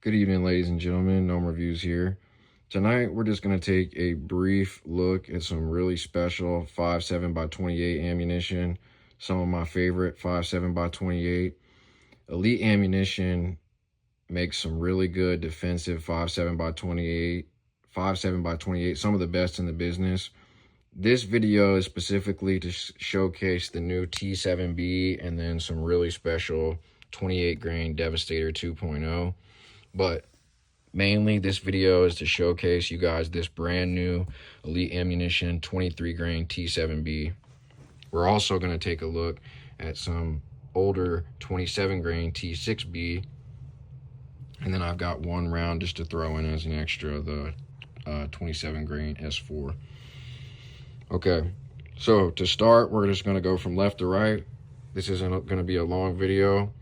Good evening, ladies and gentlemen. Gnome Reviews here. Tonight, we're just going to take a brief look at some really special 5.7x28 ammunition. Some of my favorite 5.7x28. Elite Ammunition makes some really good defensive 5.7x28, 5.7x28, some of the best in the business. This video is specifically to showcase the new T7B and then some really special 28 grain Devastator 2.0. But mainly this video is to showcase you guys this brand new Elite Ammunition 23 grain T7B. We're also going to take a look at some older 27 grain T6B. And then I've got one round just to throw in as an extra, the 27 grain S4. Okay, so to start, we're just going to go from left to right. This isn't going to be a long video.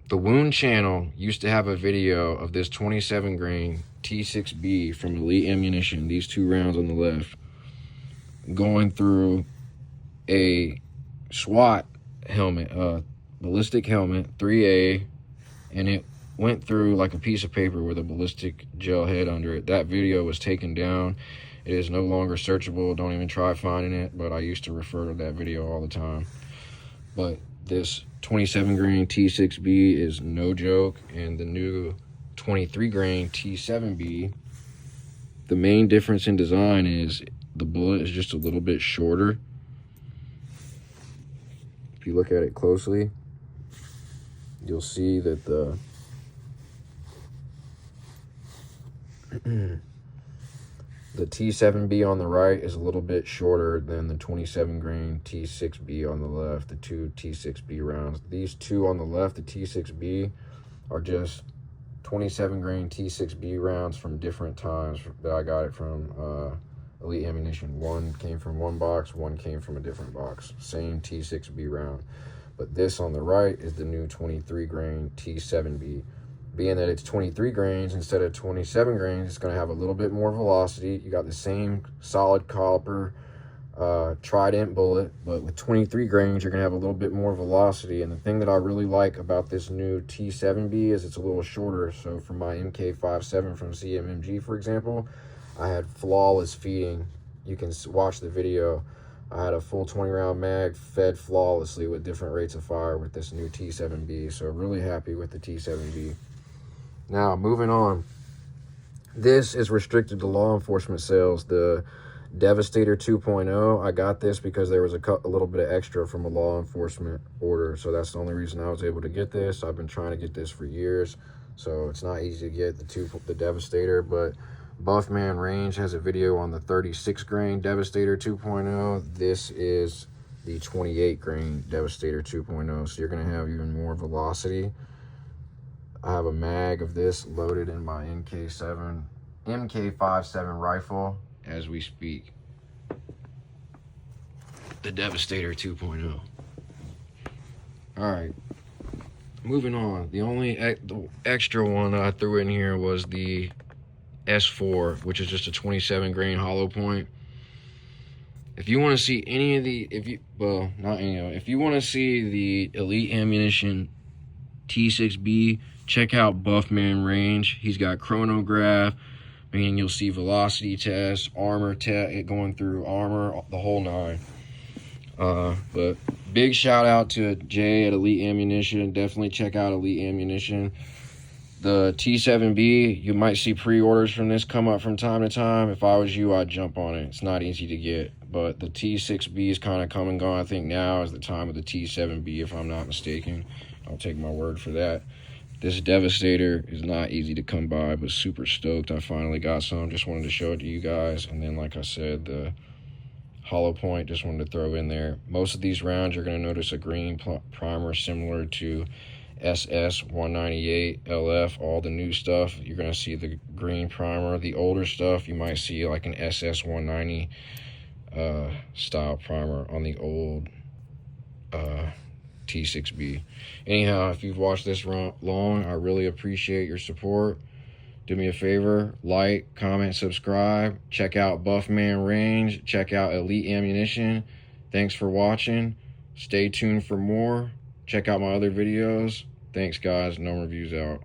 The Wound channel used to have a video of this 27 grain T6B from Elite Ammunition, these two rounds on the left, going through a SWAT helmet, ballistic helmet, 3A, and it went through like a piece of paper with a ballistic gel head under it. That video was taken down. It is no longer searchable. Don't even try finding it, but I used to refer to that video all the time. But this 27 grain T6B is no joke, and the new 23 grain T7B, the main difference in design is the bullet is just a little bit shorter. If you look at it closely, you'll see that the T7B on the right is a little bit shorter than the 27 grain T6B on the left, the two T6B rounds. These two on the left, the T6B, are just 27 grain T6B rounds from different times that I got it from Elite Ammunition. One came from one box, one came from a different box. Same T6B round. But this on the right is the new 23 grain T7B. Being that it's 23 grains instead of 27 grains, it's going to have a little bit more velocity. You got the same solid copper trident bullet, but with 23 grains, you're going to have a little bit more velocity. And the thing that I really like about this new T7B is it's a little shorter. So for my MK57 from CMMG, for example, I had flawless feeding. You can watch the video. I had a full 20 round mag fed flawlessly with different rates of fire with this new T7B. So really happy with the T7B. Now, moving on, this is restricted to law enforcement sales. The Devastator 2.0, I got this because there was a little bit of extra from a law enforcement order, so that's the only reason I was able to get this. I've been trying to get this for years, so it's not easy to get the Devastator, but Buffman Range has a video on the 36 grain Devastator 2.0. This is the 28 grain Devastator 2.0, so you're going to have even more velocity. I have a mag of this loaded in my MK57 rifle as we speak. The Devastator 2.0. All right, moving on. The only extra one I threw in here was the S4, which is just a 27 grain hollow point. If you want to see any of the, if you want to see the Elite Ammunition T6B, check out Buffman Range. He's got chronograph, meaning you'll see velocity tests, armor test, going through armor, the whole nine. But big shout out to Jay at Elite Ammunition. Definitely check out Elite Ammunition. The T7B, you might see pre-orders from this come up from time to time. If I was you, I'd jump on it. It's not easy to get, but the T6B is kind of come and gone. I think now is the time of the T7B, if I'm not mistaken. I'll take my word for that. This Devastator is not easy to come by, but super stoked I finally got some. Just wanted to show it to you guys. And then, like I said, the hollow point, just wanted to throw in there. Most of these rounds, you're going to notice a green primer similar to SS198 LF. All the new stuff, you're going to see the green primer. The older stuff, you might see like an SS190 style primer on the old T6B. Anyhow, if you've watched this long, I really appreciate your support. Do me a favor, like, comment, subscribe. Check out Buffman Range. Check out Elite Ammunition. Thanks for watching. Stay tuned for more. Check out my other videos. Thanks, guys. Gnome Reviews out.